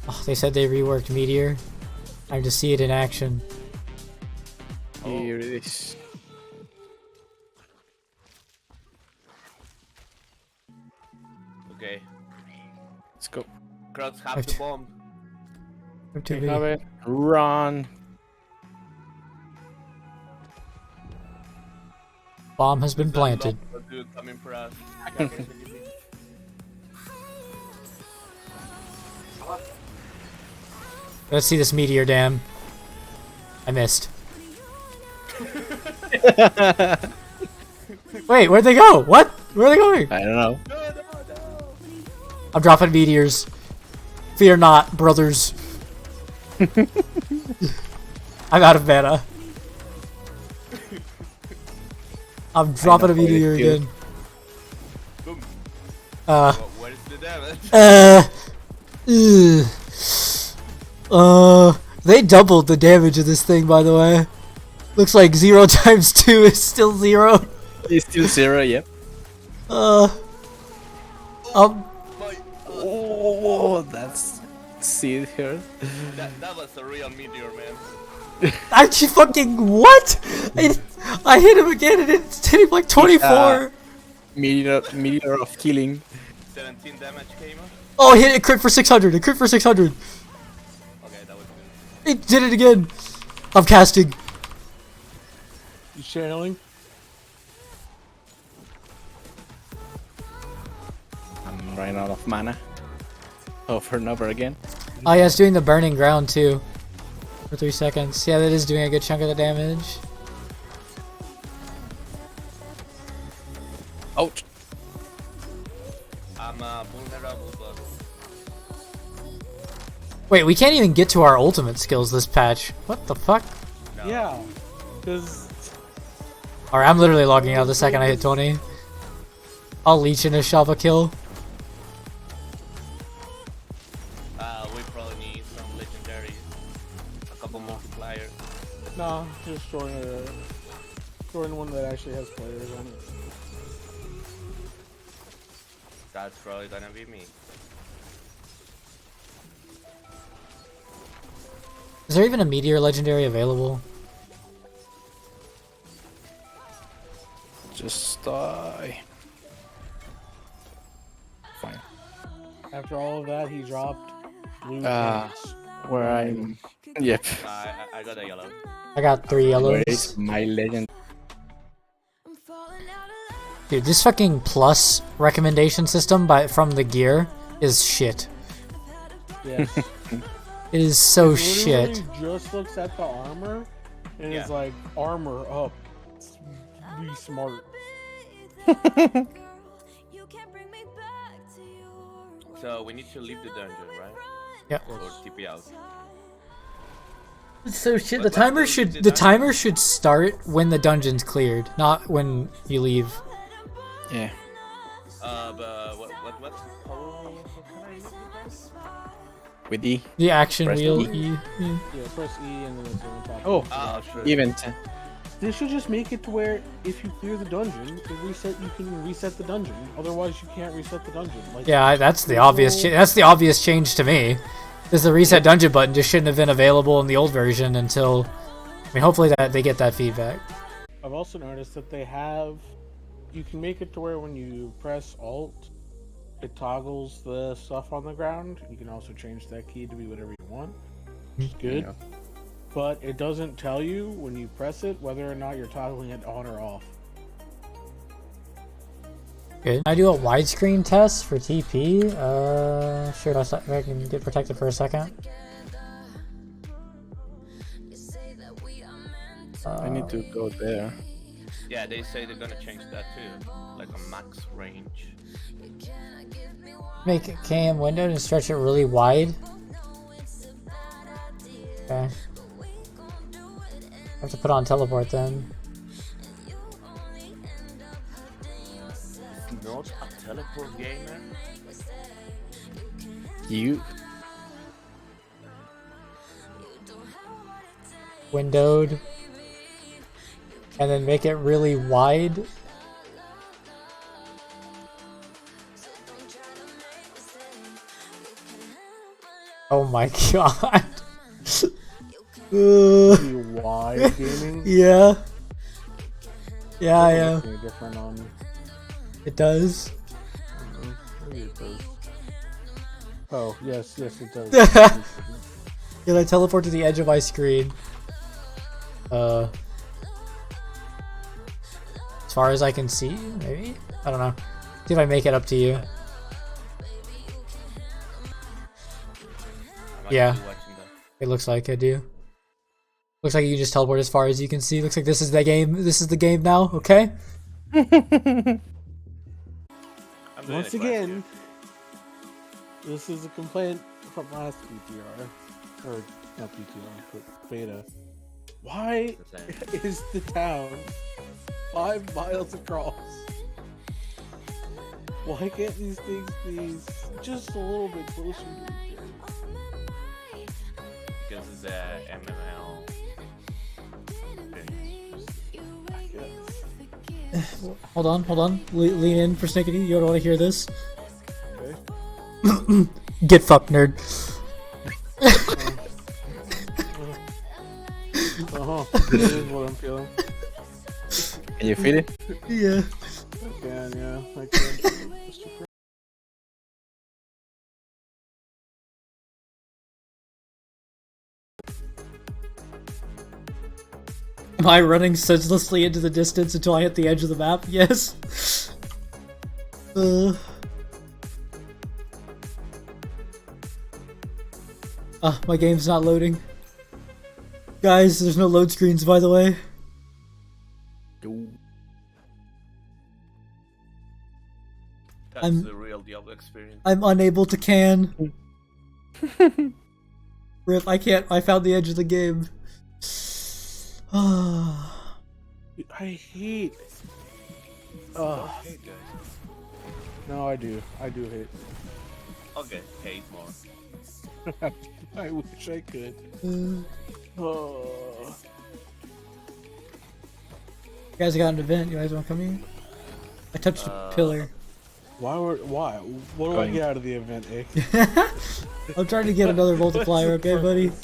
Oh, they said they reworked Meteor. Time to see it in action. Here it is. Okay. Let's go. Crowds have the bomb. To We be. have it. Run. Bomb has been planted. Dude coming for us. Let's see this meteor dam. I missed. Wait, where'd they go? What? Where are they going? I don't know. No. I'm dropping meteors. Fear not, brothers. I'm out of mana. I'm dropping a meteor again. Boom. Uh. What is the damage? They doubled the damage of this thing, by the way. Looks like 0 times 2 is still 0. It's still 0, yep. Oh, that's... See it here? That was a real meteor, man. Actually, fucking what? I hit him again and it hit him like 24. Meteor of killing. 17 damage came up. Oh, hit it crit for 600. It crit for 600. Okay, that was good. It did it again. I'm casting. You channeling? I'm running out of mana. Over and over again. Oh yeah, it's doing the burning ground too. For 3 seconds. Yeah, that is doing a good chunk of the damage. Ouch. I'm vulnerable, but... Wait, we can't even get to our ultimate skills this patch. What the fuck? No. Yeah, because Alright, I'm literally logging out the second I hit 20. I'll leech in a Shava kill. We probably need some legendaries. A couple multipliers. no, just throwing one that actually has players on it. That's probably gonna be me. Is there even a meteor legendary available? Just die. Fine. After all of that, he dropped blue pants. Where I'm... Yep. I got a yellow. I got 3 Where yellows. is my legend? Dude, this fucking plus recommendation system from the gear is shit. Yes. It is so Literally shit. just looks at the armor and is like, armor up. Be smart. So we need to leave the dungeon, right? Yep. Or TP out. It's so shit. But what's The timer should start when the dungeon's cleared, not when you leave. Yeah. But what? How can I use this? With E. The action Press wheel. E. Yeah. Yeah, press E and then it's on top. Oh, Oh, sure. event. They should just make it to where if you clear the dungeon, you can reset the dungeon. Otherwise, you can't reset the dungeon. Like, Yeah, that's the obvious. That's the obvious change to me. Is the reset dungeon button just shouldn't have been available in the old version until. I mean, hopefully that they get that feedback. I've also noticed that they have. You can make it to where when you press Alt, it toggles the stuff on the ground. You can also change that key to be whatever you want, which is good. Yeah. But it doesn't tell you when you press it whether or not you're toggling it on or off. Good. Can I do a widescreen test for TP? Sure. If I can get protected for a second. I need to go there. Yeah, they say they're gonna change that too, like a max range. Make a cam window and stretch it really wide. Okay. I have to put on teleport then. Not a teleport gamer. You. Windowed. And then make it really wide. Oh my god. Why gaming? Yeah. Yeah, Doesn't yeah. look any different on. It does. Maybe it does. Oh yes, it does. Can I teleport to the edge of my screen? As far as I can see, maybe? I don't know. See if I make it up to you. I'm Yeah. actually watching that. It looks like I do. Looks like you can just teleport as far as you can see. Looks like this is the game. This is the game now, okay? I'm doing Once it right again, this is a complaint from last PTR, or not PTR, but beta. Why here. is the town 5 miles across? Why can't these things be just a little bit closer to each other? Because it's a MML. Hold on. Lean in for Snickety. You don't want to hear this. Okay. Get fucked, nerd. This is what I'm feeling. Can you feel it? Yeah. I can, yeah. I can. Am I running senselessly into the distance until I hit the edge of the map? Yes. My game's not loading. Guys, there's no load screens, by the way. That's I'm- the real Diablo experience. I'm unable to can. Rip, I can't. I found the edge of the game. I hate. Hey guys. No, I do. I do hate. Okay, hate more. I wish I could. You Oh. guys got an event. You guys want to come here? I touched a pillar. Why? What do I Going. get out of the event, Egg? I'm trying to get another multiplier, okay, buddy? Okay,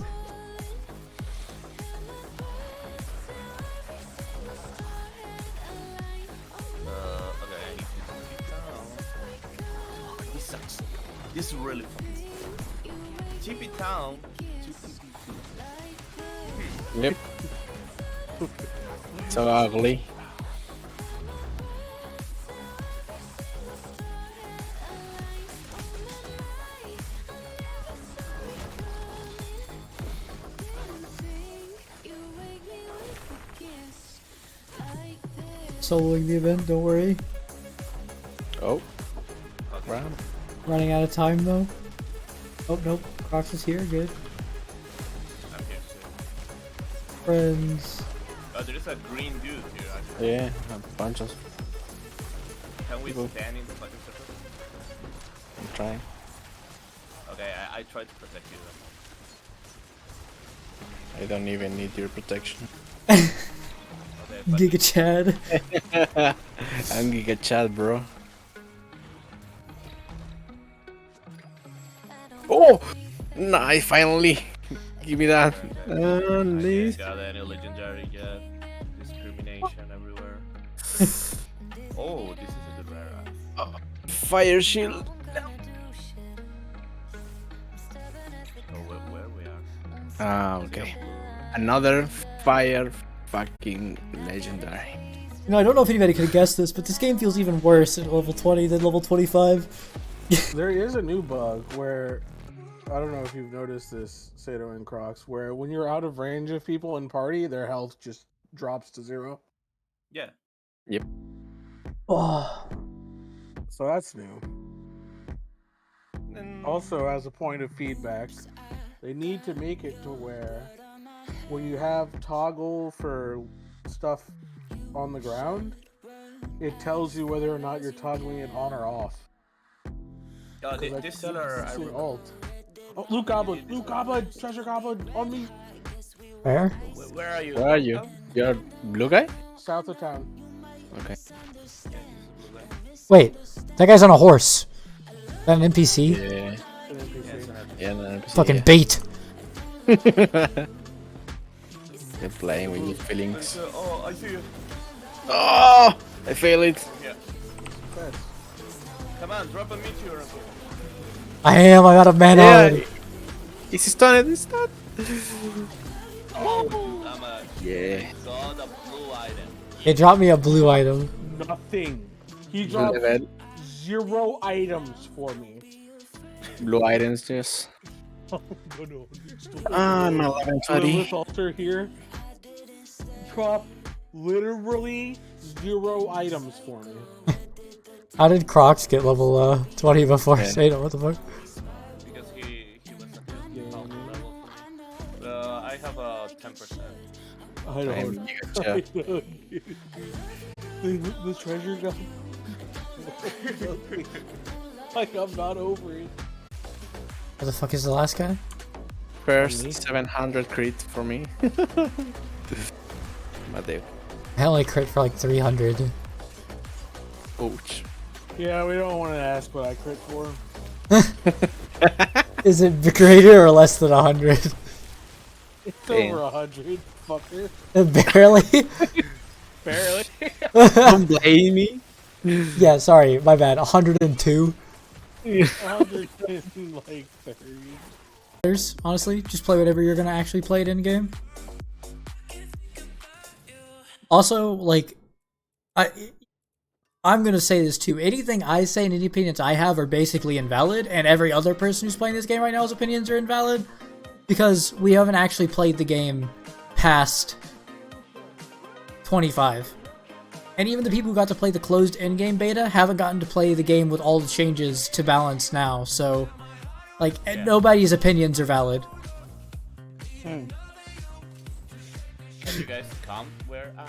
I need to keep down. This sucks. This is really fucking. TP town to TP2. Yep. So ugly. Soloing the event, don't worry. Oh, Okay. round. Running out of time though. Oh nope, Crocs is here, good. I'm here too. Friends. Oh, there is a green dude here actually. Yeah, a bunch of. Can we Go. stand in the fucking circle? I'm trying. Okay, I tried to protect you. I don't even need your protection. Okay, but Giga Chad. I'm Giga Chad, bro. Oh! Nice, finally! Give me that. I didn't Please. got any legendary yet. Discrimination everywhere. Oh, this is a good rare. Fire shield. Oh, where we are? Ah, okay. Another fire fucking legendary. You know, I don't know if anybody could have guessed this, but this game feels even worse at level 20 than level 25. There is a new bug where I don't know if you've noticed this, Sato and Crocs, where when you're out of range of people in party, their health just drops to 0. Yeah. Oh. So that's new. Then Also, as a point of feedback, they need to make it to where when you have toggle for stuff on the ground, it tells you whether or not you're toggling it on or off. oh, 'Cause I this keep seller, I seeing remember. alt. Oh, Loot Goblin! Loot Goblin! Treasure Goblin! On me! Where? Where are you? Where are you? You're blue guy? South of town. Okay. Yeah, he's a blue guy. Wait, that guy's on a horse. Is that an NPC? Yeah. An NPC. Yeah, it's an NPC. Yeah, no, Fucking yeah. bait. You're playing with your feelings. Oh, I see you. Oh! I failed it. Yeah. Come on, drop a meteor. I am. I got a man already. He's stunned. He's stunned. Oh, I'm a. Yeah. I saw the blue item. It dropped me a blue item. Nothing. He Blue dropped level. 0 items for me. Blue items, yes. Oh, no. I'm 11 Lilith altar here. Drop literally 0 items for me. How did Crocs get level 20 before Yeah. Shada? What the fuck? Because he was at the top level. I have a 10%. I don't know. Gotcha. The treasure gun. Like, I'm not over it. What the fuck is the last guy? First 700 crit for me. But they I only crit for like 300. ouch. Yeah, we don't want to ask what I crit for. Is it greater or less than 100? It's Damn. over 100, fucker. Barely? Barely. Don't blame me. Yeah, sorry, my bad. 102. 100 and like 30. Honestly, just play whatever you're gonna actually play it in game. Also, like, I'm gonna say this too. Anything I say and any opinions I have are basically invalid, and every other person who's playing this game right now's opinions are invalid because we haven't actually played the game past 25. And even the people who got to play the closed in-game beta haven't gotten to play the game with all the changes to balance now. So, like, nobody's opinions are valid. Can you guys come? Where am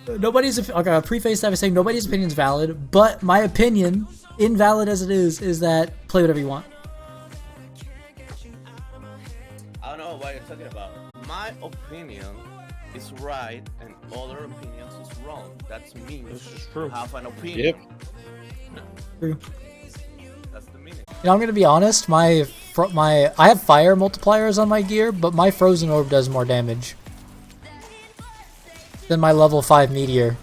I? Nobody's okay, I'll preface that by saying nobody's opinion is valid, but my opinion, invalid as it is that play whatever you want. I don't know what you're talking about. My opinion is right and other opinions is wrong. That's me. This is true. Have an opinion. Yep. True. That's the meaning. You know, I'm gonna be honest. I have fire multipliers on my gear, but my frozen orb does more damage than my level 5 meteor.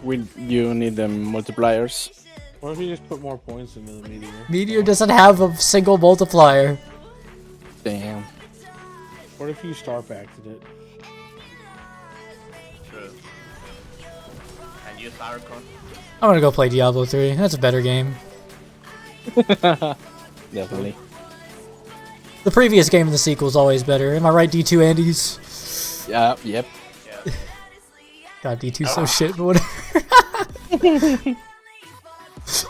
You need them multipliers. What if you just put more points into the meteor? Meteor doesn't have a single multiplier. Damn. What if you star packed it? True. And use Archon. I'm gonna go play Diablo 3. That's a better game. Definitely. The previous game in the sequel is always better. Am I right, D2 Andes? Yeah. Yep. Yeah. God, D2's so shit, but whatever.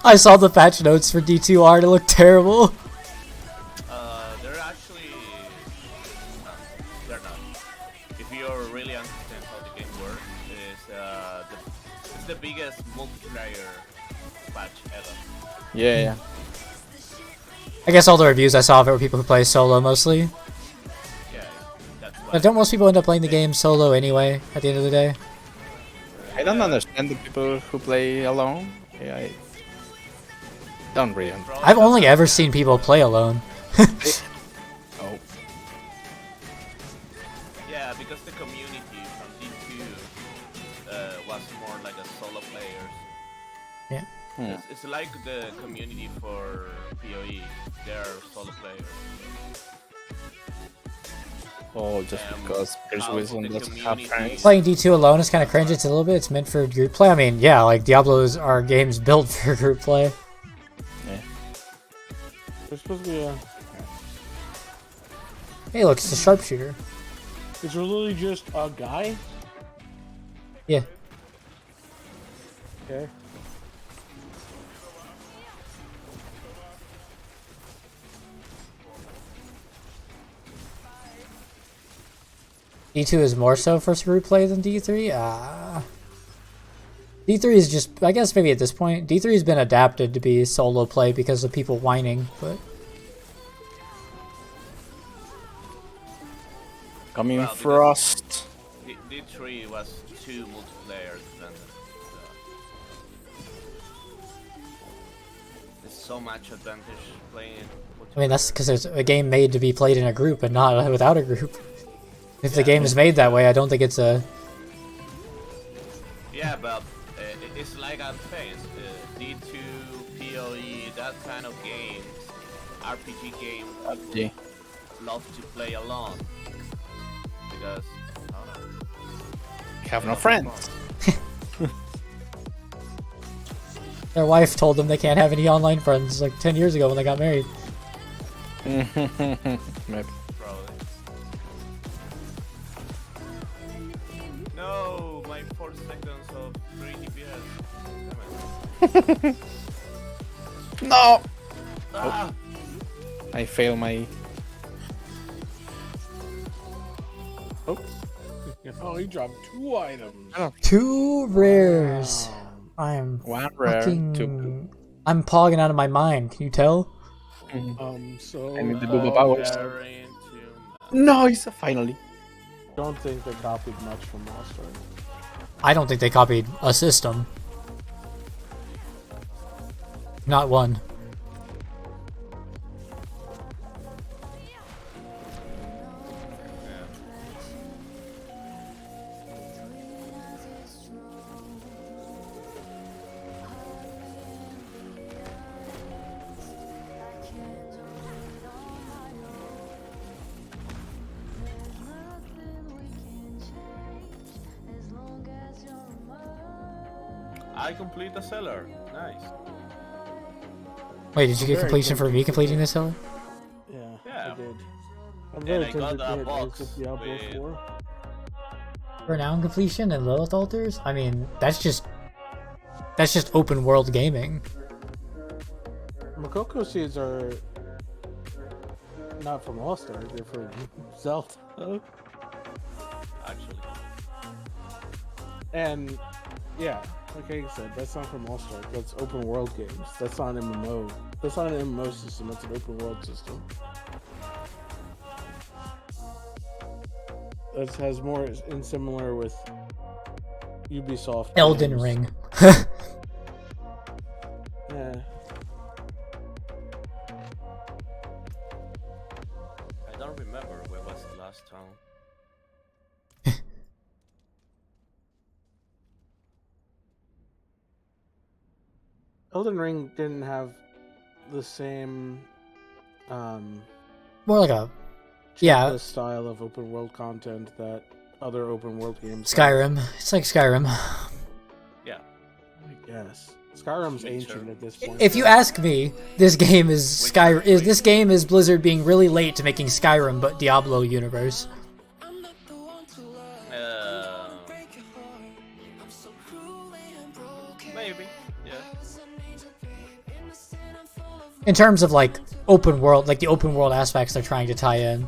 I saw the patch notes for D2 art. It looked terrible. They're actually... they're not. If you really understand how the game works, it's the biggest multiplayer patch ever. Yeah. I guess all the reviews I saw of it were people who play solo mostly. Yeah, that's why. But don't most people end up playing the game solo anyway, at the end of the day? I don't understand the people who play alone. Yeah, I don't really. I've only ever seen people play alone. Oh. Yeah, because the community from D2 was more like a solo player. Yeah. It's like the community for PoE. They're solo players. Oh, just because Chris how Wilson the doesn't have community- friends. Playing D2 alone is kind of cringe. It's a little bit. It's meant for group play. I mean, yeah, like Diablos are games built for group play. There's supposed to be a... Hey, look, it's a sharpshooter. It's literally just a guy? Yeah. Okay. D2 is more so for group play than D3? D3 is just, I guess maybe at this point, D3 has been adapted to be solo play because of people whining, but... Coming Well, because- Frost. D3 was 2 multiplayer than there's so much advantage playing multiplayer. I mean, that's because it's a game made to be played in a group and not without a group. If the game is made that way, I don't think it's a... Yeah, but it's like I'm saying, D2, PoE, that kind of games, RPG games, Yeah. love to play alone. Because, I don't know. Have no friends. Their wife told them they can't have any online friends like 10 years ago when they got married. Maybe. Probably. No, my 4 seconds of 3 DPS. No! Ah! I fail my... Oh, he dropped 2 items. 2 rares. I'm One rare, fucking... 2 I'm pogging out of my mind, can you tell? So I need the booba powers. They're into Nice! Finally. don't think they copied much from Lost Ark. I don't think they copied a system. Not one. I complete the cellar. Nice. Wait, did you get Very completion for good. me completing this, Helen? Yeah. I did. I'm And very I got tempted that to hit box Ace of Diablo with- 4. Renown completion and Lilith altars? I mean, that's just open world gaming. Makoko seeds are not from Lost Ark, they're from Zelda. Actually. And yeah, like I said, that's not from Lost Ark, that's open world games. That's not an MMO. That's not an MMO system, that's an open world system. That has more in similar with Ubisoft. Elden games. Ring. Yeah. I don't remember where was the last town. Elden Ring didn't have the same More like a... Yeah, checklist style of open world content that other open world games have. Skyrim. It's like Skyrim. Yeah. I guess. Skyrim's ancient at this point. If you ask me, this game is this game is Blizzard being really late to making Skyrim, but Diablo universe. Maybe. Yeah. In terms of like open world, like the open world aspects they're trying to tie in.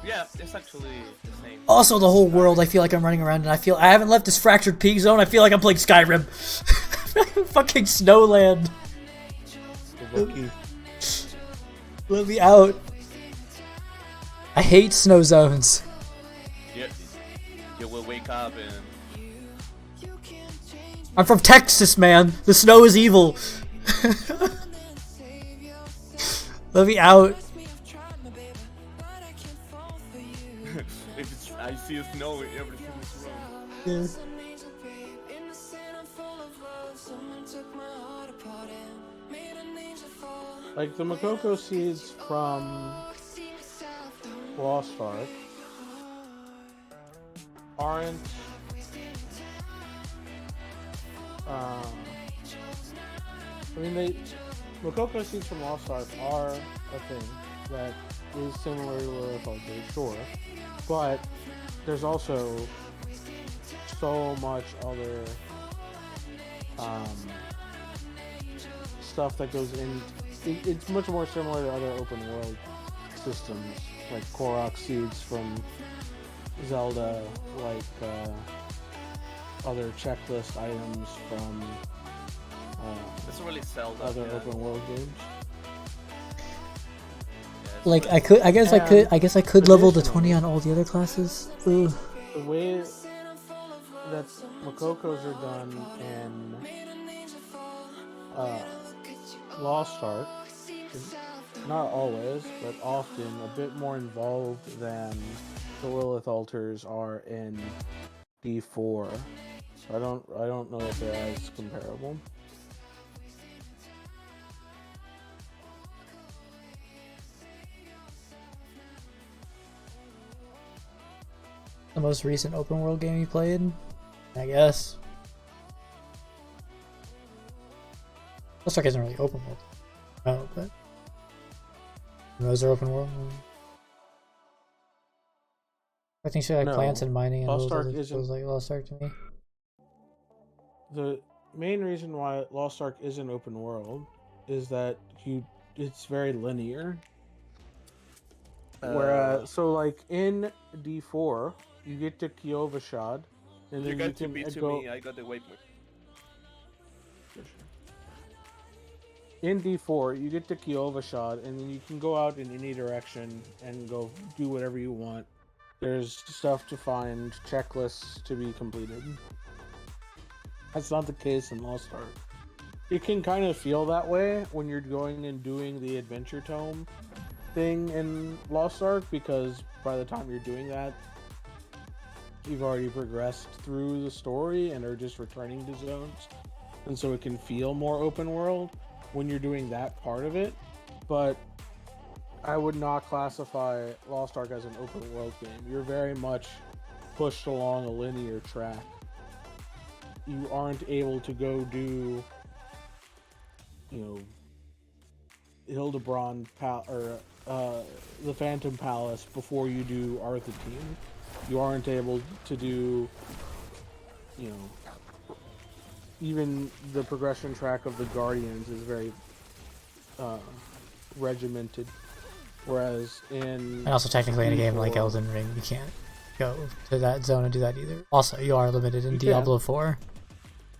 Yeah, it's actually the same. Also, the whole world, I feel like I'm running around and I haven't left this fractured peak zone. I feel like I'm playing Skyrim. Fucking Snowland. Let me out. I hate snow zones. Yeah, you will wake up and I'm from Texas, man. The snow is evil. Let me out. if I see snow, everything is wrong. Yeah. Like the Makoko seeds from Lost Ark aren't I mean Makoko seeds from Lost Ark are a thing that is similar to Lilith Altar, sure. But there's also so much other stuff that goes in. It's much more similar to other open world systems, like Korok seeds from Zelda, like other checklist items from It's really Zelda. other yeah. open world games. Yeah, it's Like really- I guess I could level to 20 on all the other classes. Ugh. The way that Makokos are done in Lost Ark is not always, but often a bit more involved than the Lilith altars are in D4. So I don't know if they're as comparable. The most recent open world game you played, I guess. Lost Ark isn't really open world. Oh, but those are open world. I think she like No, plants and mining and Lost those Ark other isn't- feels like Lost Ark to me. The main reason why Lost Ark isn't open world is that it's very linear. Whereas, so like in D4, you get to Kyovashad, and You then you got to can be to go. me. I got the waypoint. In D4, you get to Kyovashad, and then you can go out in any direction and go do whatever you want. There's stuff to find, checklists to be completed. That's not the case in Lost Ark. It can kind of feel that way when you're going and doing the Adventure Tome thing in Lost Ark, because by the time you're doing that, you've already progressed through the story and are just returning to zones, and so it can feel more open world when you're doing that part of it. But I would not classify Lost Ark as an open world game. You're very much pushed along a linear track. You aren't able to go do, Hildebrand or the Phantom Palace before you do Arthurine. You aren't able to do, even the progression track of the Guardians is very regimented. Whereas and also technically in a game like Elden Ring, you can't go to that zone and do that either. Also, you are limited in Diablo 4.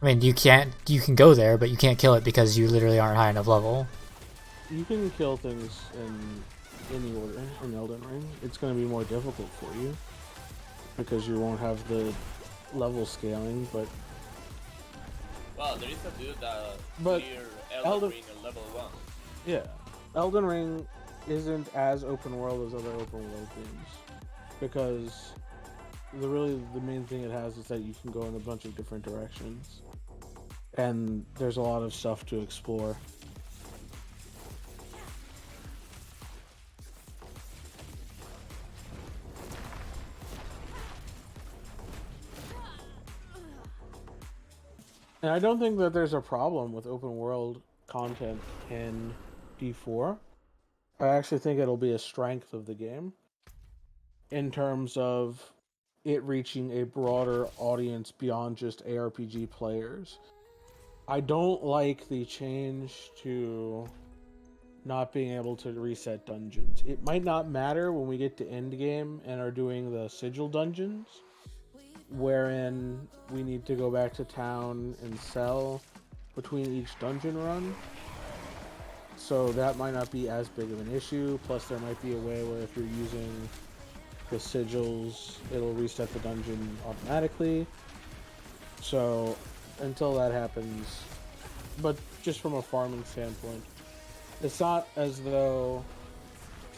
I mean, you can go there, but you can't kill it because you literally aren't high enough level. You can kill things in any order in Elden Ring. It's going to be more difficult for you because you won't have the level scaling, but Well, there is a dude that But clear Elden- Elden Ring at level 1. yeah, Elden Ring isn't as open world as other open world games because the main thing it has is that you can go in a bunch of different directions and there's a lot of stuff to explore. And I don't think that there's a problem with open world content in D4. I actually think it'll be a strength of the game in terms of it reaching a broader audience beyond just ARPG players. I don't like the change to not being able to reset dungeons. It might not matter when we get to endgame and are doing the sigil dungeons, wherein we need to go back to town and sell between each dungeon run. So that might not be as big of an issue. Plus there might be a way where if you're using the sigils, it'll reset the dungeon automatically. So until that happens, but just from a farming standpoint, it's not as though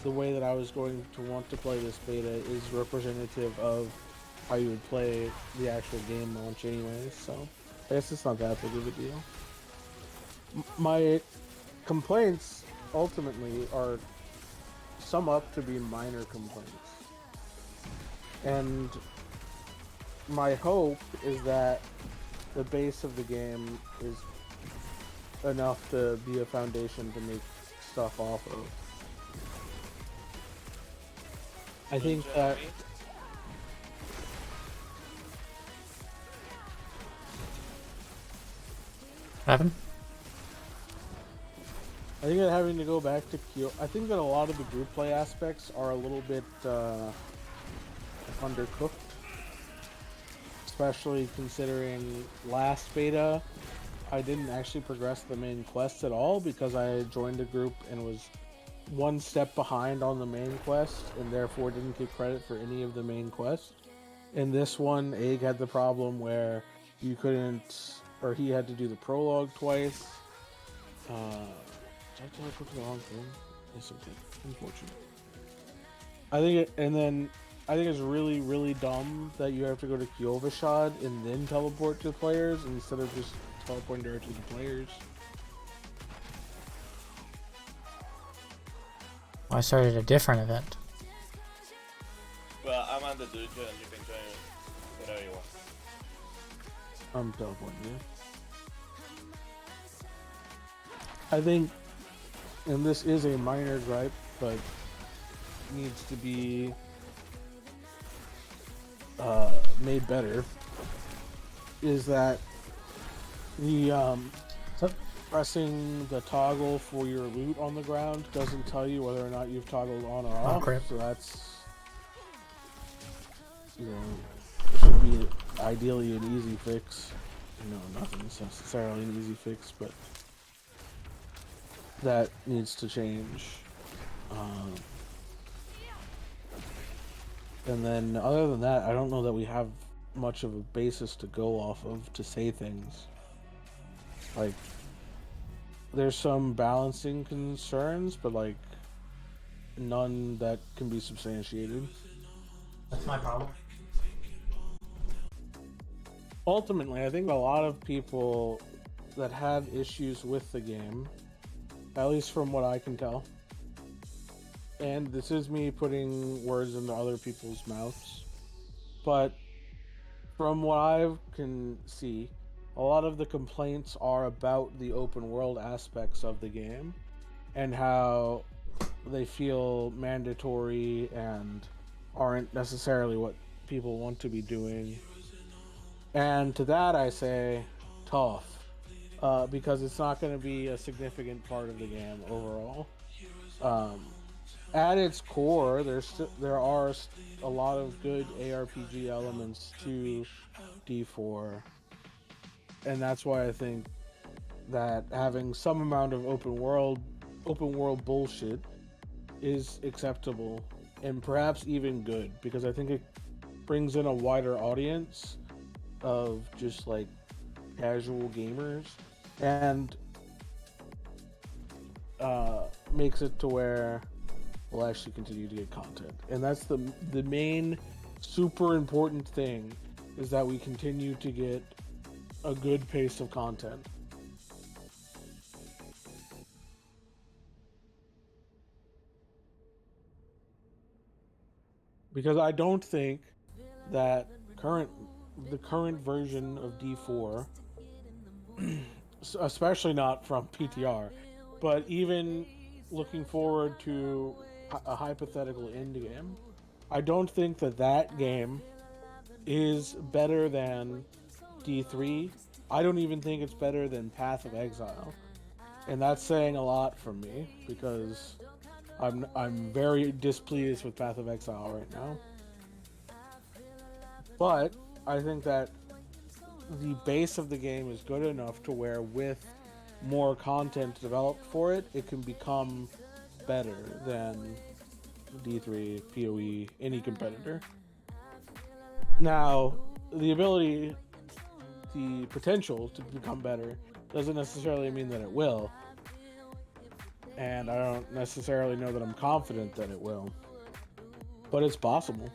the way that I was going to want to play this beta is representative of how you would play the actual game launch anyways, so I guess it's not that big of a deal. My complaints ultimately are sum up to be minor complaints. And my hope is that the base of the game is enough to be a foundation to make stuff off of. I think that What happened? I think that having to go back to I think that a lot of the group play aspects are a little bit undercooked, especially considering last beta I didn't actually progress the main quests at all because I joined a group and was one step behind on the main quest and therefore didn't get credit for any of the main quests. In this one, Egg had the problem where you couldn't, or he had to do the prologue twice. I clicked the wrong thing. Yes, I did. Unfortunate. I think I think it's really, really dumb that you have to go to Kyovashad and then teleport to players instead of just teleporting directly to players. I started a different event. Well, I'm on the dojo and you can join whatever you want. I'm teleporting you. I think, and this is a minor gripe, but needs to be made better, is that the So, pressing the toggle for your loot on the ground doesn't tell you whether or not you've toggled on or off. crap. So that's, you know, it should be ideally an easy fix. You know, nothing's necessarily an easy fix, but that needs to change. And then other than that, I don't know that we have much of a basis to go off of to say things. Like, there's some balancing concerns, but like none that can be substantiated. that's my problem. Ultimately, I think a lot of people that have issues with the game, at least from what I can tell, and this is me putting words into other people's mouths, but from what I can see, a lot of the complaints are about the open world aspects of the game and how they feel mandatory and aren't necessarily what people want to be doing. And to that I say, tough, because it's not going to be a significant part of the game overall. At its core, there are a lot of good ARPG elements to D4, and that's why I think that having some amount of open world bullshit is acceptable and perhaps even good, because I think it brings in a wider audience of just like casual gamers and makes it to where we'll actually continue to get content. And that's the main super important thing, is that we continue to get a good pace of content. Because I don't think that the current version of D4, especially not from PTR, but even looking forward to a hypothetical end game, I don't think that game is better than D3. I don't even think it's better than Path of Exile, and that's saying a lot from me, because I'm very displeased with Path of Exile right now. But I think that the base of the game is good enough to where, with more content developed for it, it can become better than D3, PoE, any competitor. Now, the potential to become better doesn't necessarily mean that it will, and I don't necessarily know that I'm confident that it will, but it's possible.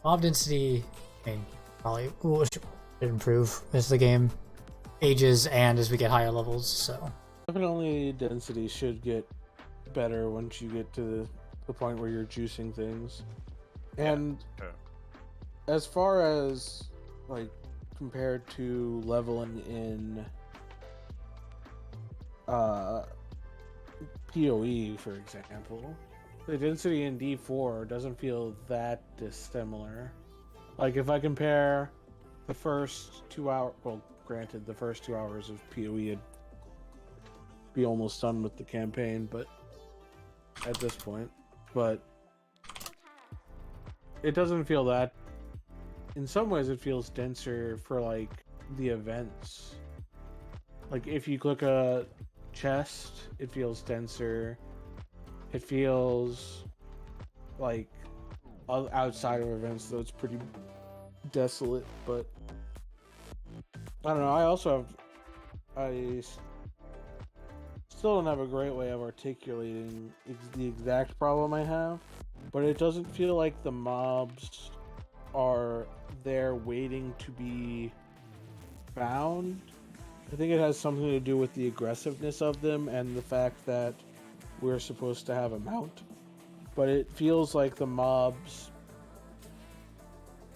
Mob density, I mean, probably should improve as the game ages and as we get higher levels, so. Definitely density should get better once you get to the point where you're juicing things. And as far as, like, compared to leveling in PoE, for example, the density in D4 doesn't feel that dissimilar. Like, if I compare the first 2 hours, well, granted, the first 2 hours of PoE would be almost done with the campaign, but at this point, but it doesn't feel that. In some ways, it feels denser for like the events. Like, if you click a chest, it feels denser. It feels like outside of events, though, it's pretty desolate. But I don't know. I still don't have a great way of articulating the exact problem I have, but it doesn't feel like the mobs are there waiting to be found. I think it has something to do with the aggressiveness of them and the fact that we're supposed to have a mount. But it feels like the mobs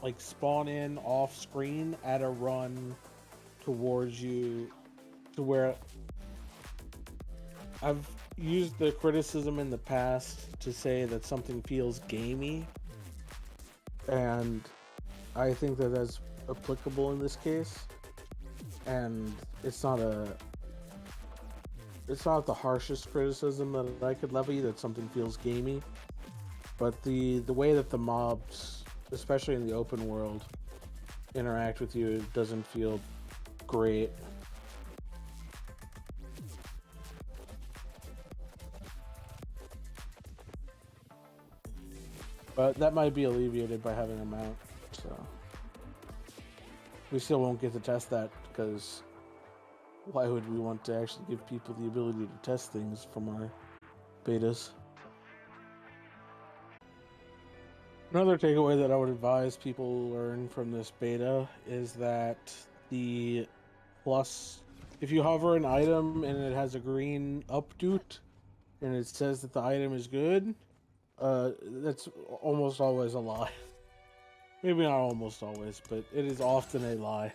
like spawn in off screen at a run towards you, to where I've used the criticism in the past to say that something feels gamey, and I think that that's applicable in this case. And it's not the harshest criticism that I could levy that something feels gamey, but the way that the mobs, especially in the open world, interact with you, it doesn't feel great. But that might be alleviated by having a mount, so we still won't get to test that, because why would we want to actually give people the ability to test things from our betas? Another takeaway that I would advise people learn from this beta is that the plus, if you hover an item and it has a green updoot and it says that the item is good, that's almost always a lie. Maybe not almost always, but it is often a lie.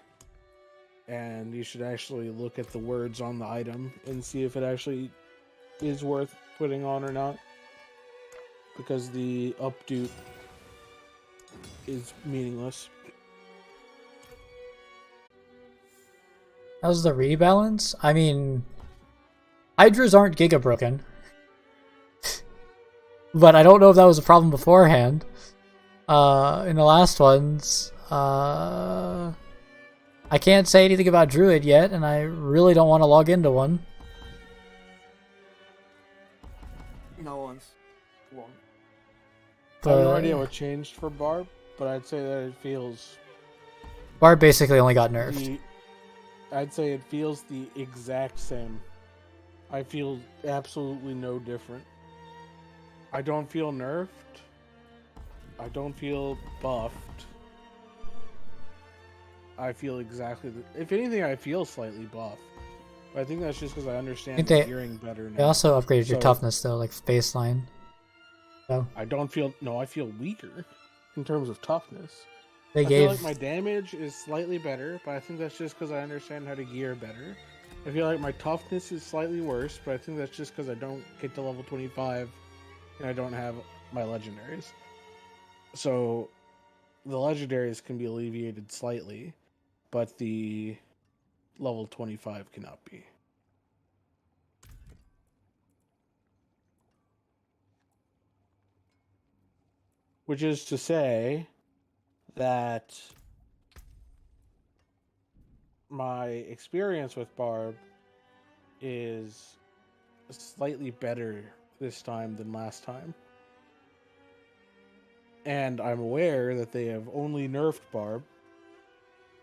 And you should actually look at the words on the item and see if it actually is worth putting on or not, because the updoot is meaningless. How's the rebalance? I mean, Hydras aren't giga broken. But I don't know if that was a problem beforehand. In the last ones, I can't say anything about Druid yet, and I really don't want to log into one. No one's won. I have no idea what changed for Barb, but I'd say that it feels... Barb basically only got nerfed. I'd say it feels the exact same. I feel absolutely no different. I don't feel nerfed. I don't feel buffed. I feel exactly... If anything, I feel slightly buffed. But I think that's just because I understand the gearing better now. They also upgraded your toughness, though, like baseline. So I don't feel... No, I feel weaker in terms of toughness. I feel like my damage is slightly better, but I think that's just because I understand how to gear better. I feel like my toughness is slightly worse, but I think that's just because I don't get to level 25 and I don't have my legendaries. So the legendaries can be alleviated slightly, but the level 25 cannot be. Which is to say that my experience with Barb is slightly better this time than last time. And I'm aware that they have only nerfed Barb,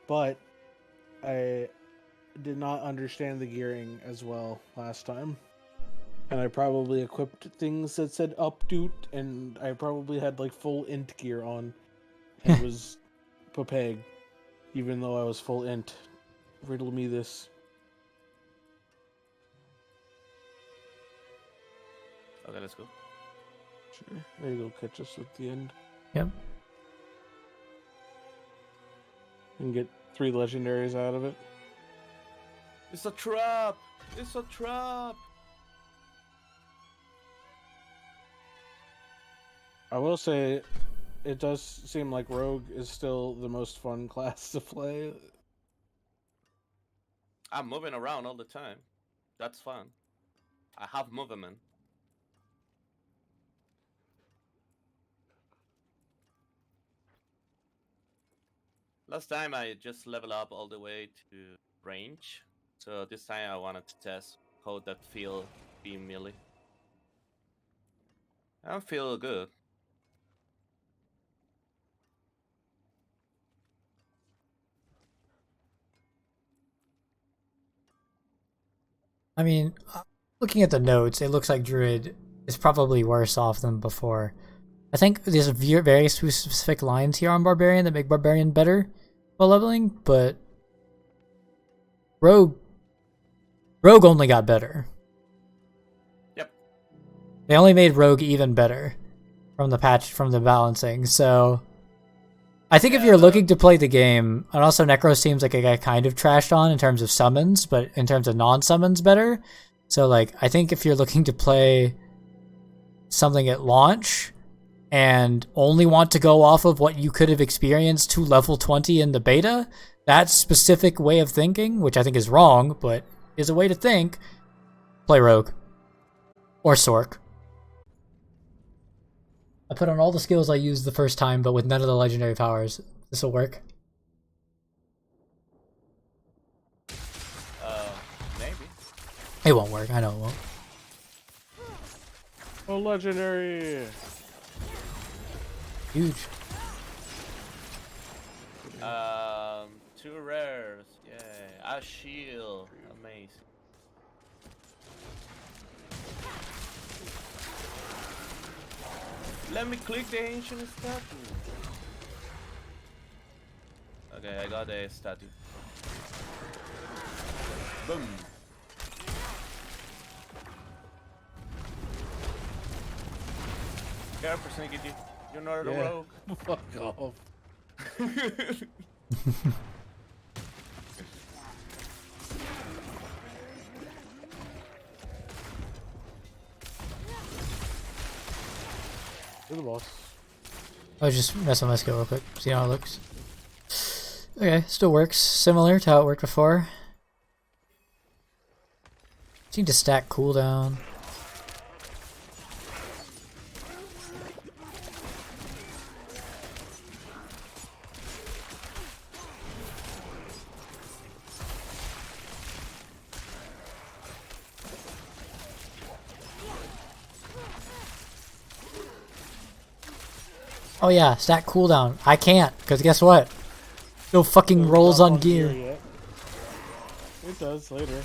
but I did not understand the gearing as well last time. And I probably equipped things that said updoot, and I probably had like full int gear on and was Papeg, even though I was full int. Riddle me this. Okay, let's go. Sure. There you go, catch us at the end. Yep. And get 3 legendaries out of it. It's a trap! It's a trap! I will say, it does seem like Rogue is still the most fun class to play. I'm moving around all the time. That's fun. I have movement. Last time I just leveled up all the way to range. So this time I wanted to test how that feel being melee. I feel good. I mean, looking at the notes, it looks like Druid is probably worse off than before. I think there's very specific lines here on Barbarian that make Barbarian better while leveling, but Rogue only got better. Yep. They only made Rogue even better from the balancing, so I think if you're looking to play the game, and also Necro seems like it got kind of trashed on in terms of summons, but in terms of non-summons better. So like, I think if you're looking to play something at launch and only want to go off of what you could have experienced to level 20 in the beta, that specific way of thinking, which I think is wrong, but is a way to think, play Rogue. Or Sorc. I put on all the skills I used the first time, but with none of the legendary powers. This'll work. Maybe. It won't work, I know it won't. Oh, legendary! Huge. 2 rares. Yeah. A shield. Amazing. Let me click the ancient statue. Okay, I got a statue. Boom. Careful, Sneaky. You're not a rogue. Fuck off. To the boss. I was just messing with my skill real quick, see how it looks. Okay, still works. Similar to how it worked before. Just need to stack cooldown. Oh yeah, stack cooldown. I can't, because guess what? Still fucking rolls on gear. Yet. It does later.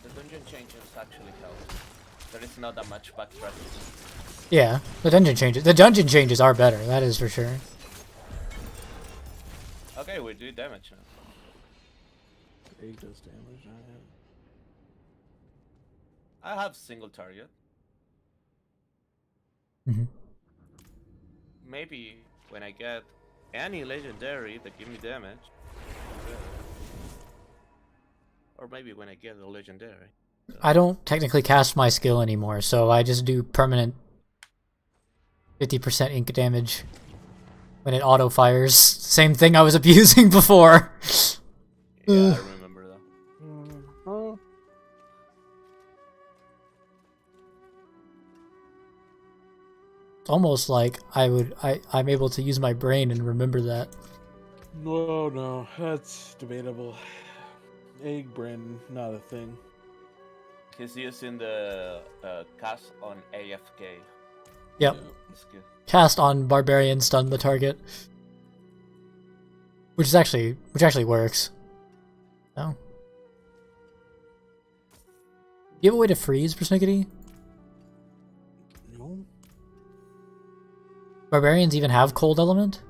The dungeon changes actually help. There is not that much backtracking. Yeah, the dungeon changes. The dungeon changes are better, that is for sure. Okay, we do damage now. Egg does damage, I have single target. Mm-hmm. Maybe when I get any legendary that give me damage. Or maybe when I get a legendary. I don't technically cast my skill anymore, so I just do permanent 50% ink damage when it auto fires. Same thing I was abusing before. Yeah, I remember that. It's almost like I'm able to use my brain and remember that. No, that's debatable. Egg brain, not a thing. He's using the cast on AFK. Yep. Skill. Cast on Barbarian, stun the target. Which actually works. No. Do you have a way to freeze Persnickety? No, Barbarians even have cold element?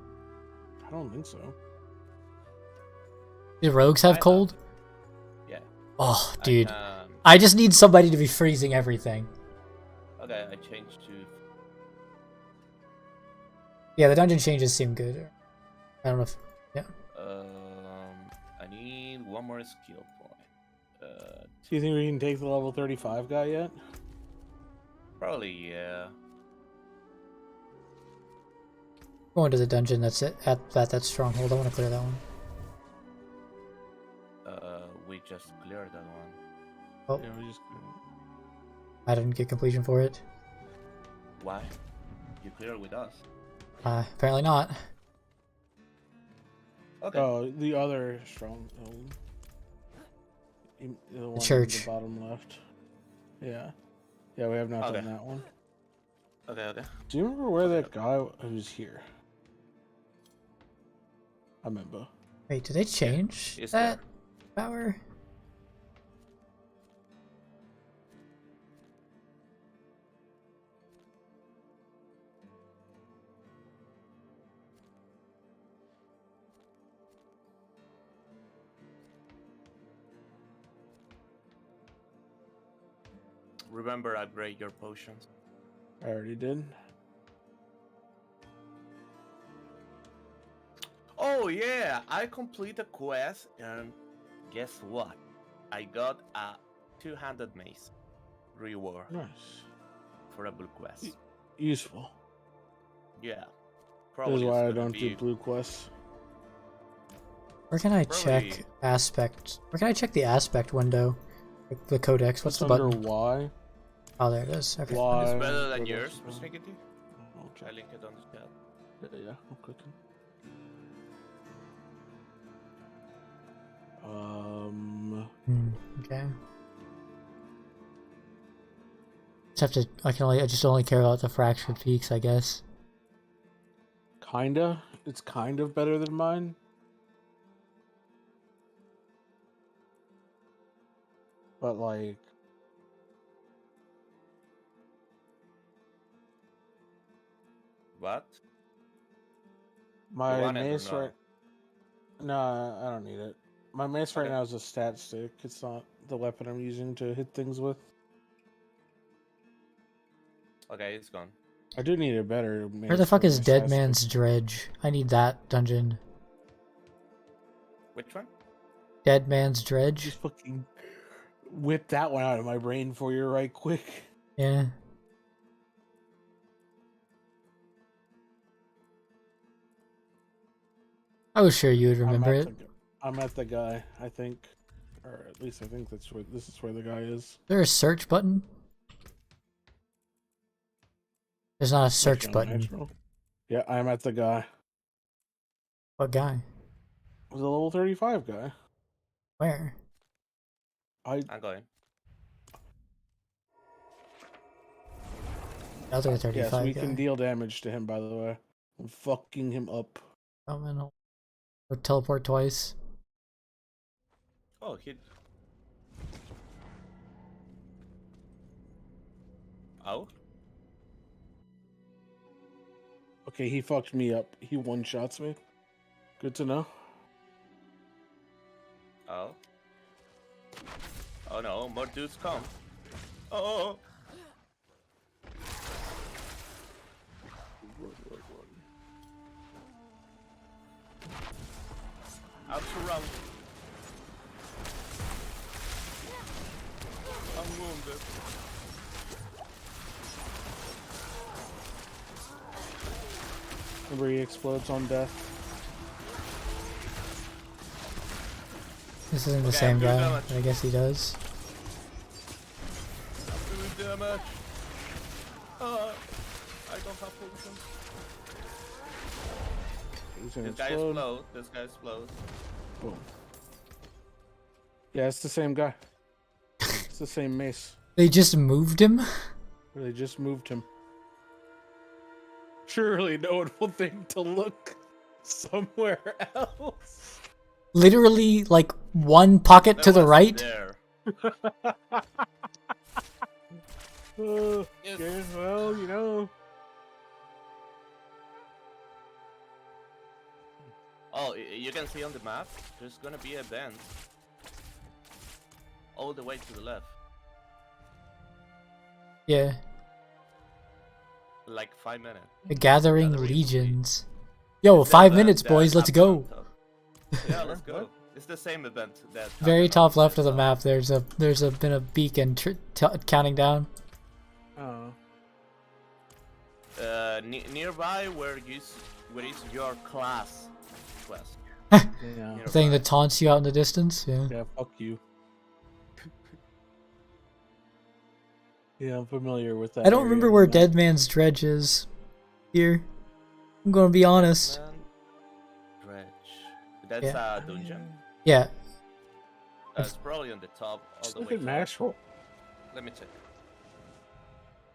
I don't think so. Do rogues have cold? Yeah. Oh, dude. I just need somebody to be freezing everything. Okay, I changed to... Yeah, the dungeon changes seem good. I don't know if... Yeah. I need one more skill point. Do you think we can take the level 35 guy yet? Probably, yeah. Going to the dungeon that's at that stronghold. I want to clear that one. We just cleared that one. Oh, Yeah, we just... I didn't get completion for it. Why? You cleared with us. Apparently not. Okay. Oh, the other stronghold. The one church. in the bottom left. Yeah. Yeah, we have not done that one. Okay. Do you remember where that guy who's here? I remember. Wait, did they change it's that power? Remember, upgrade your potions. I already did. Oh yeah, I complete a quest and guess what? I got a two-handed mace reward Nice. for a blue quest. Useful. Yeah. This Probably is it's why I gonna don't be do blue quests. Where can I Probably- check aspect? Where can I check the aspect window? The codex. What's It's the under button? Y. Oh, there it is. Okay. Y. It's better than Codex yours, is Persnickety. I'll I check. link it on the chat. Yeah, I'm clicking. Okay. Just have to. I just only care about the fractured peaks, I guess. Kinda. It's kind of better than mine. But like, What? my want it or mace no? right. No, I don't need it. My mace right Okay. now is a stat stick. It's not the weapon I'm using to hit things with. Okay, it's gone. I do need a better mace. Where the fuck for is my Dead stat Man's stick. Dredge? I need that dungeon. Which one? Dead Man's Dredge? Just fucking whip that one out of my brain for you right quick. Yeah. I was sure you would remember it. I'm at the guy, I think. Or at least I think this is where the guy is. Is there a search button? There's not a search Like, button. natural. Yeah, I'm at the guy. What guy? The level 35 guy. Where? I'm going. Another 35 Yes, we guy. can deal damage to him, by the way. I'm fucking him up. I'll teleport twice. Oh, he. Oh. Okay, he fucked me up. He one-shots me. Good to know. Oh. Oh no, more dudes come. Oh. Out surround. I'm wounded. Remember, he explodes on death. This isn't the Okay, same I'm doing guy, damage. but I guess he does. I'm doing damage. I don't have potions. He's gonna This guy explode. explodes. This guy explodes. Boom. Yeah, it's the same guy. It's the same mace. They just moved him? They just moved him. Surely no one will think to look somewhere else. Literally, like, one pocket to That the was right? There. Yes. Yeah, well, you know. Oh, you can see on the map. There's gonna be a bend. All the way to the left. Yeah. Like 5 minutes. The Gathering Gathering Legions. Yo, 5 minutes, boys, let's go. Yeah, let's go. It's the same event that Very happened top on left of the this, map, there's been a beacon counting down. Oh. Nearby where is your class quest. Yeah. The thing that taunts you out in the distance. Yeah. Yeah, fuck you. Yeah, I'm familiar with that. I don't area remember of where the map. Dead Man's Dredge is. Here. I'm gonna be honest. Man, Dredge. That's Yeah. a dungeon. Yeah. It's probably on the top. All Just the look way at top. Nashville. Let me check.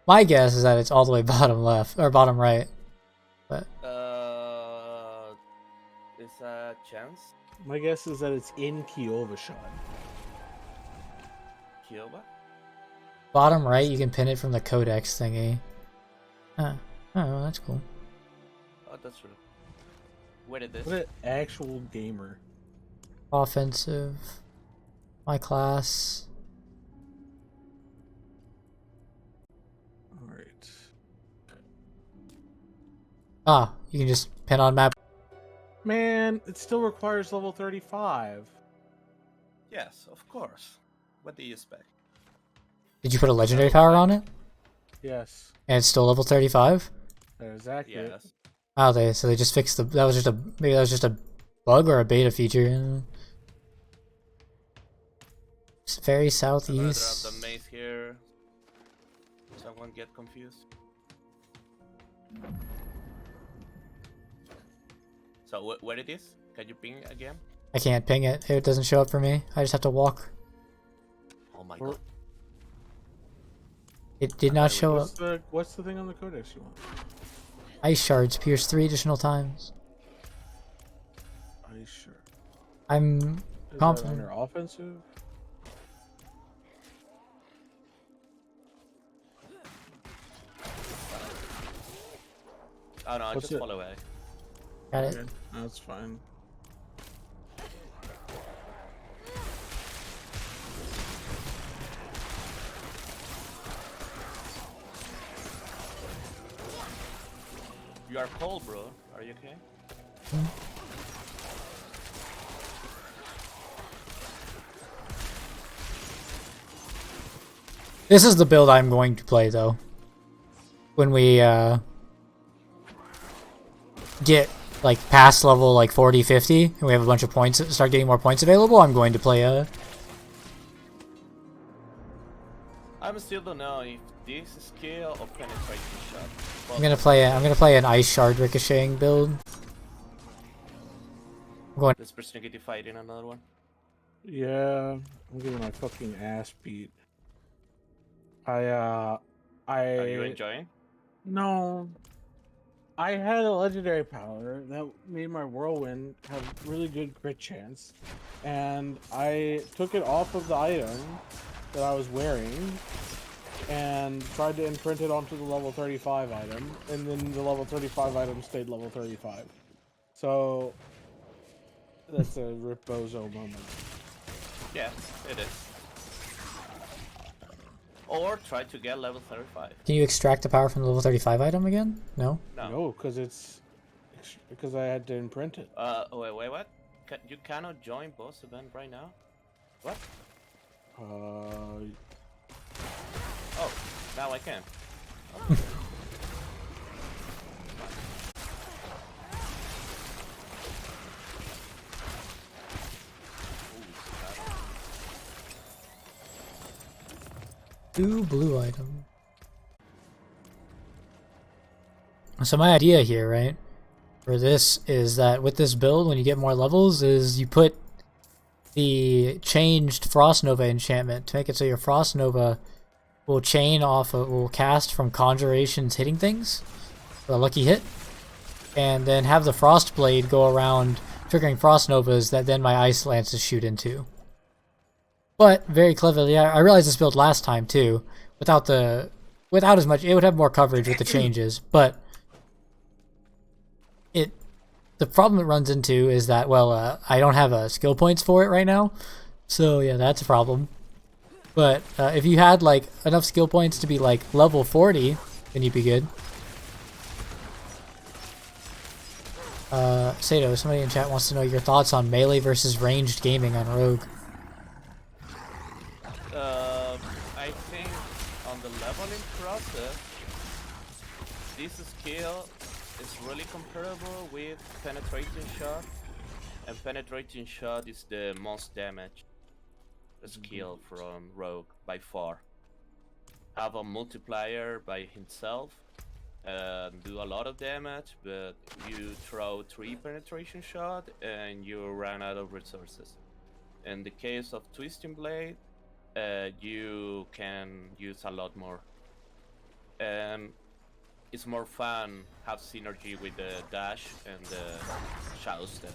My guess is that it's all the way bottom left or bottom right. But Uh, There's a chance. My guess is that it's in Kyovashon. Kyoba? Bottom right, you can pin it from the codex thingy. Huh. Oh, that's cool. Oh, that's true. Where did this? What an actual gamer. Offensive. My class. Alright. Ah, you can just pin on map. Man, it still requires level 35. Yes, of course. What do you expect? Did you put a legendary power on it? Yes, And it's still level 35? that is accurate. Yes. Oh, so they just fixed the. That was just a maybe that was just a bug or a beta feature. It's very I'm gonna southeast. drop the mace here. Someone get confused. So where it is? Can you ping again? I can't ping it. It doesn't show up for me. I just have to walk. Oh my Or- god. It did not show up. What's the thing on the codex you want? Ice shards pierce 3 additional times. Are you sure? I'm Is that confident. under offensive? Oh no, I What's just it? fall away. Got it. Okay, that's fine. You are cold, bro. Are you okay? This is the build I'm going to play though. When we get like past level like 40, 50, and we have a bunch of points, start getting more points available, I'm going to play I still don't know if this is skill or penetration shot. I'm gonna play an ice shard ricocheting build. This person get fight in another one. Yeah, I'm getting my fucking ass beat. Are you enjoying? No. I had a legendary power that made my whirlwind have really good crit chance, and I took it off of the item that I was wearing and tried to imprint it onto the level 35 item, and then the level 35 item stayed level 35. So that's a Rip Bozo moment. Yeah, it is. Or try to get level 35. Can you extract the power from the level 35 item again? No? No, because I had to imprint it. Wait, what? You cannot join boss event right now? What? Oh, now I can. Oh. Two blue item. So my idea here, right, for this is that with this build, when you get more levels, is you put the changed Frost Nova enchantment to make it so your Frost Nova will will cast from conjurations hitting things for a lucky hit, and then have the Frost Blade go around triggering Frost Novas that then my Ice Lances shoot into. But very cleverly, I realized this build last time too, without as much, it would have more coverage with the changes, but the problem it runs into is that, well, I don't have skill points for it right now, so yeah, that's a problem. But if you had like enough skill points to be like level 40, then you'd be good. Sato, somebody in chat wants to know your thoughts on melee versus ranged gaming on Rogue. I think on the leveling process, this skill is really comparable with penetrating shot, and penetrating shot is the most damage skill from Rogue by far. Have a multiplier by himself, do a lot of damage, but you throw 3 penetration shot and you run out of resources. In the case of Twisting Blade, you can use a lot more, and it's more fun, have synergy with the dash and the shadow step.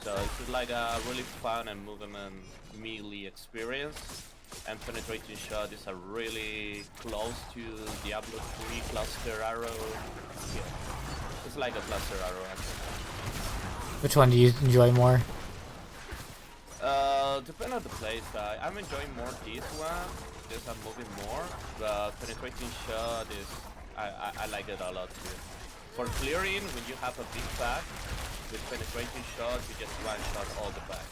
So it's like a really fun and movement melee experience. And penetrating shot is a really close to Diablo 3 cluster arrow skill. It's like a cluster arrow actually. Which one do you enjoy more? Depending on the playstyle, I'm enjoying more this one because I'm moving more. But penetrating shot is I like it a lot too. For clearing, when you have a big pack with penetrating shot, you just one shot all the pack.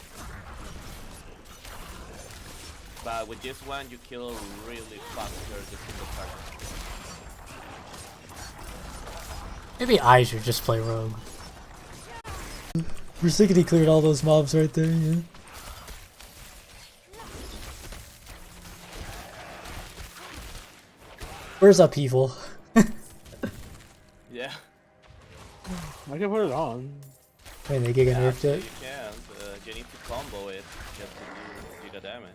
But with this one, you kill really faster the single target. Maybe I should just play Rogue. Persicity cleared all those mobs right there, yeah. Where's Upheaval? Yeah. I can put it on. I mean, they giga nerfed Actually, it. you can. You need to combo it just to do giga damage.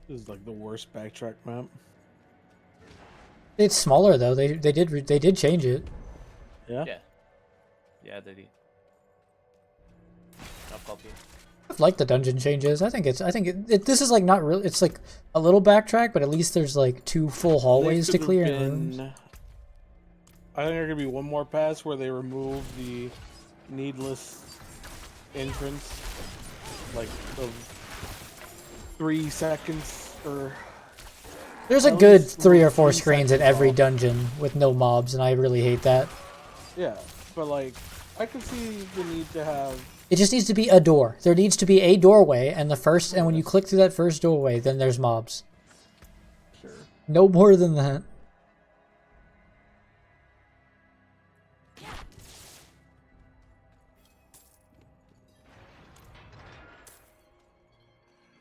This is like the worst backtrack map. It's smaller though. They did change it. Yeah? Yeah, they did. No copy. I like the dungeon changes. I think this is like not really. It's like a little backtrack, but at least there's like 2 full hallways to clear. And rooms. I think there could be one more pass where they remove the needless entrance, like of 3 seconds or. There's a good 3 or 4 screens in every dungeon with no mobs, and I really hate that. Yeah, but like I can see the need to have. It just needs to be a door. There needs to be a doorway, and when you click through that first doorway, then there's mobs. Sure. No more than that.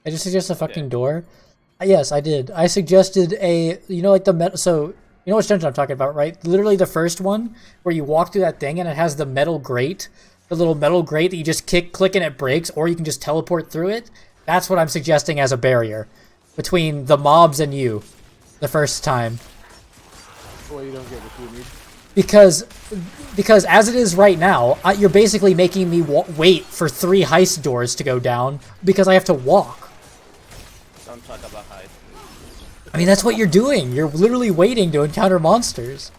I just suggest a fucking door. Yes, I did. I suggested like the metal. So you know which dungeon I'm talking about, right? Literally the first one where you walk through that thing and it has the metal grate. The little metal grate that you just click and it breaks, or you can just teleport through it. That's what I'm suggesting as a barrier between the mobs and you the first time. Well, you don't get what you need. Because as it is right now, you're basically making me wait for 3 heist doors to go down because I have to walk. Don't talk about height. I mean, that's what you're doing. You're literally waiting to encounter monsters.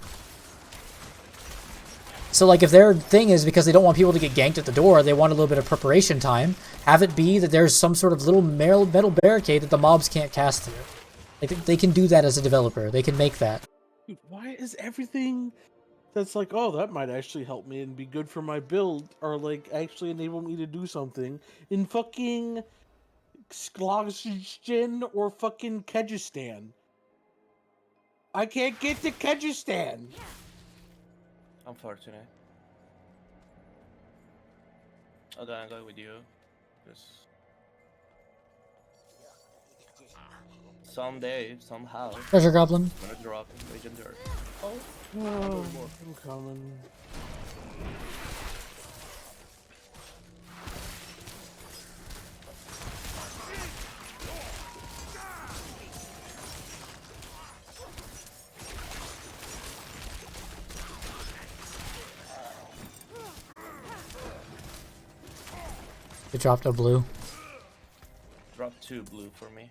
So, like, if their thing is because they don't want people to get ganked at the door, they want a little bit of preparation time, have it be that there's some sort of little metal barricade that the mobs can't cast through. Like, they can do that as a developer. They can make that. Dude, why is everything that's like, oh, that might actually help me and be good for my build, or, like, actually enable me to do something in fucking Sklogstan or fucking Kyrgyzstan? I can't get to Kyrgyzstan! Unfortunate. I'll go with you. Just someday, somehow, Treasure Goblin. I'm gonna drop legendary. Oh, I'm coming. It dropped a blue. Drop 2 blue for me.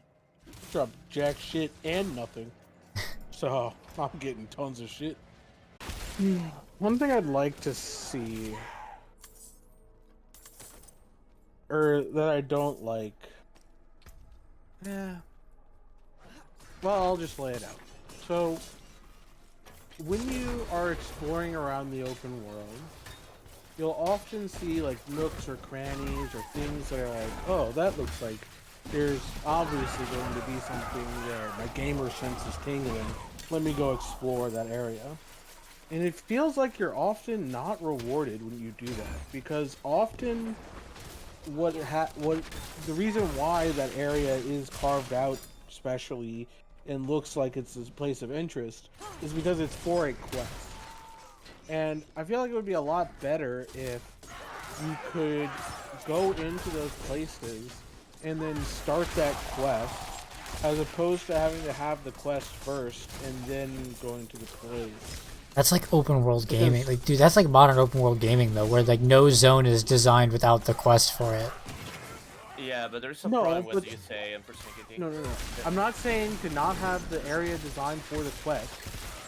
Drop jack shit and nothing. So, I'm getting tons of shit. One thing I'd like to see, or that I don't like. Yeah. Well, I'll just lay it out. So, when you are exploring around the open world, you'll often see like nooks or crannies or things that are like, oh, that looks like there's obviously going to be something where my gamer sense is tingling. Let me go explore that area. And it feels like you're often not rewarded when you do that, because often what the reason why that area is carved out specially and looks like it's a place of interest is because it's for a quest. And I feel like it would be a lot better if you could go into those places and then start that quest, as opposed to having to have the quest first and then going to the place. That's like open world gaming. Like, dude, that's like modern open world gaming though, where like no zone is designed without the quest for it. Yeah, but there's a No, problem with but- what you say and perspective. No. I'm not saying to not have the area designed for the quest.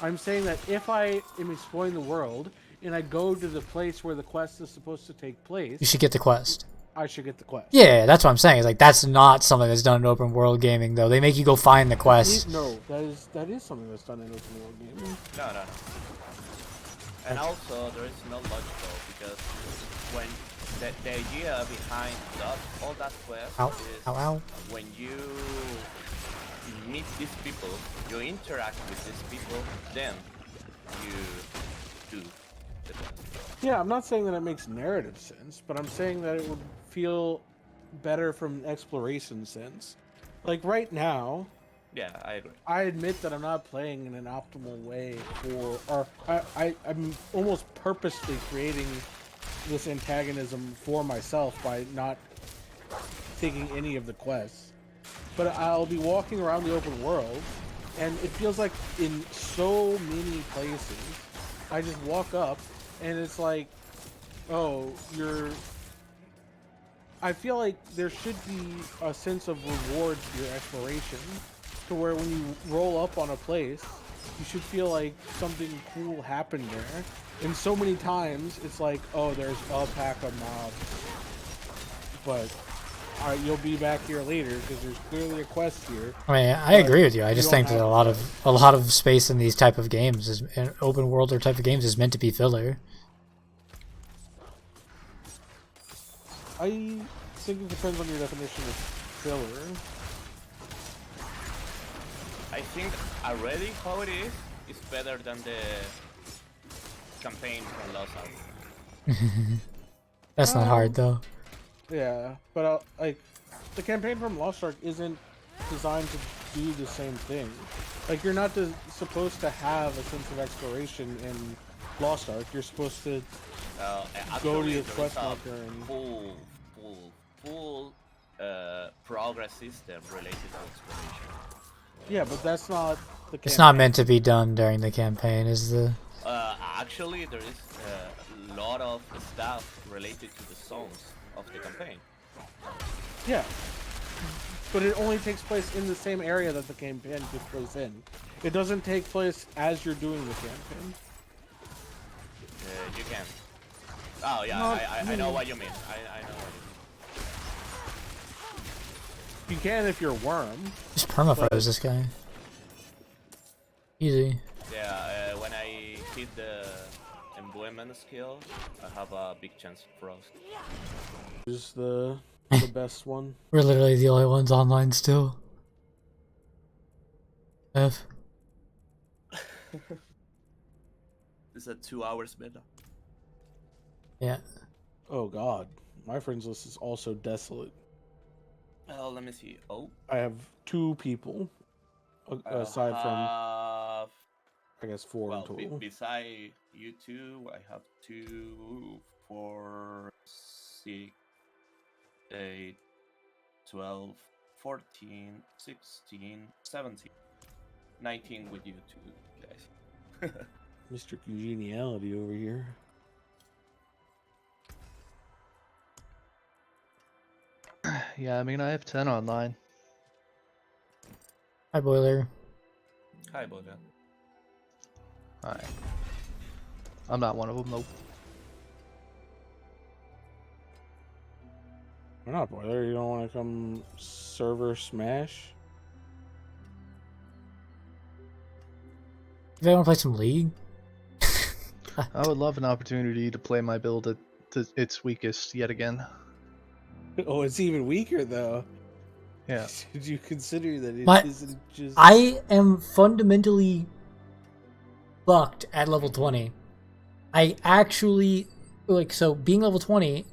I'm saying that if I am exploring the world and I go to the place where the quest is supposed to take place, You should get the quest. I should get the quest. Yeah, that's what I'm saying. It's like that's not something that's done in open world gaming though. They make you go find the quest. No, that is something that's done in open world gaming. No. And also, there is no logical because when the idea behind all that quest Ow, is ow, ow. when you meet these people, you interact with these people, then you do the quest. Yeah, I'm not saying that it makes narrative sense, but I'm saying that it would feel better from an exploration sense. Like right now, Yeah, I agree. I admit that I'm not playing in an optimal way I'm almost purposely creating this antagonism for myself by not taking any of the quests. But I'll be walking around the open world, and it feels like in so many places, I just walk up, and it's like, oh, I feel like there should be a sense of reward to your exploration, to where when you roll up on a place, you should feel like something cool happened there. And so many times, it's like, oh, there's a pack of mobs, but alright, you'll be back here later because there's clearly a quest here. I mean, I agree with you. I just don't think that have a lot of space in these type of games is in open world or type of games is meant to be filler. I think it depends on your definition of filler. I think already how it is better than the campaign from Lost Ark. That's not hard though. Yeah, but like the campaign from Lost Ark isn't designed to do the same thing. Like you're not supposed to have a sense of exploration in Lost Ark. You're supposed to go to your quest marker and full progress system related to exploration. yeah, but that's not the. It's not meant to be done during the campaign, is the? Actually, there is a lot of stuff related to the zones of the campaign. Yeah, but it only takes place in the same area that the campaign takes place in. It doesn't take place as you're doing the campaign. You can. Oh yeah, I know what you mean. I know what you mean. You can if you're Worm. Just permafroze this guy. Easy. Yeah, when I hit the embodiment skill, I have a big chance of frost. Is the best one. We're literally the only ones online still. F. It's a 2 hours meta. Yeah. Oh god, my friends list is also desolate. Well, let me see. Oh, I have 2 people, aside from I guess 4 in well, total. beside you two, I have 2, 4, 6, 8, 12, 14, 16, 17, 19 with you two guys. Mr. Congeniality over here. Yeah, I mean, I have 10 online. Hi, Boiler. Hi, Boga. Alright. I'm not one of them, though. Why not, Boiler? You don't want to come server smash? You guys want to play some League? I would love an opportunity to play my build at its weakest yet again. Oh, it's even weaker though. Yeah. Did you consider that it My- isn't just? I am fundamentally fucked at level 20. I actually, like, so being level 20,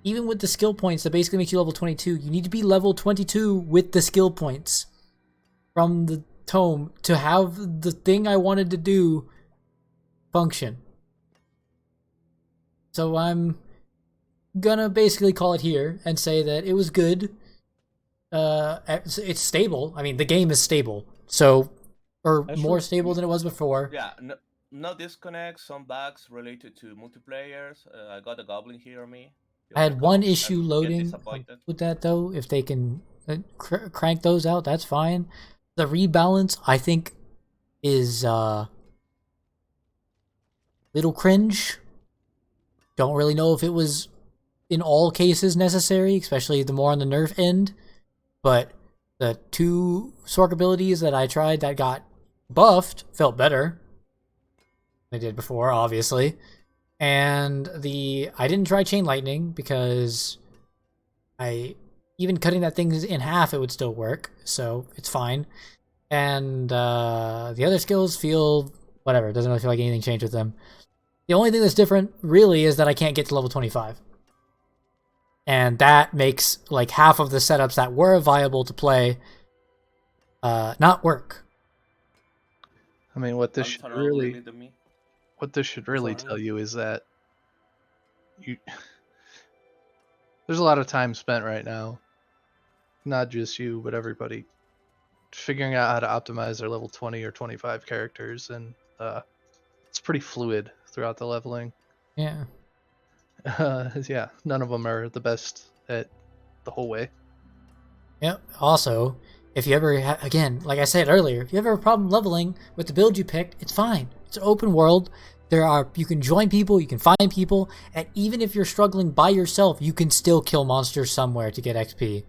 even with the skill points that basically make you level 22, you need to be level 22 with the skill points from the tome to have the thing I wanted to do function. So I'm gonna basically call it here and say that it was good. It's stable. I mean, the game is stable, so or That's more true. stable than it was before. Yeah, no disconnects, some bugs related to multiplayers. I got a goblin here on me. I had one issue Get loading disappointed. with that though. If they can crank those out, that's fine. The rebalance, I think, is little cringe. Don't really know if it was in all cases necessary, especially the more on the nerf end. But the 2 Sorc abilities that I tried that got buffed felt better than they did before, obviously. And I didn't try Chain Lightning because even cutting that thing in half, it would still work, so it's fine. And the other skills feel whatever. It doesn't really feel like anything changed with them. The only thing that's different, really, is that I can't get to level 25. And that makes like half of the setups that were viable to play not work. I mean, what this should really Sorry. tell you is that there's a lot of time spent right now, not just you, but everybody, figuring out how to optimize their level 20 or 25 characters, and it's pretty fluid throughout the leveling. Yeah. Yeah, none of them are the best at the whole way. Yep. Also, if you ever, again, like I said earlier, if you ever have a problem leveling with the build you picked, it's fine. It's an open world. You can join people, you can find people, and even if you're struggling by yourself, you can still kill monsters somewhere to get XP.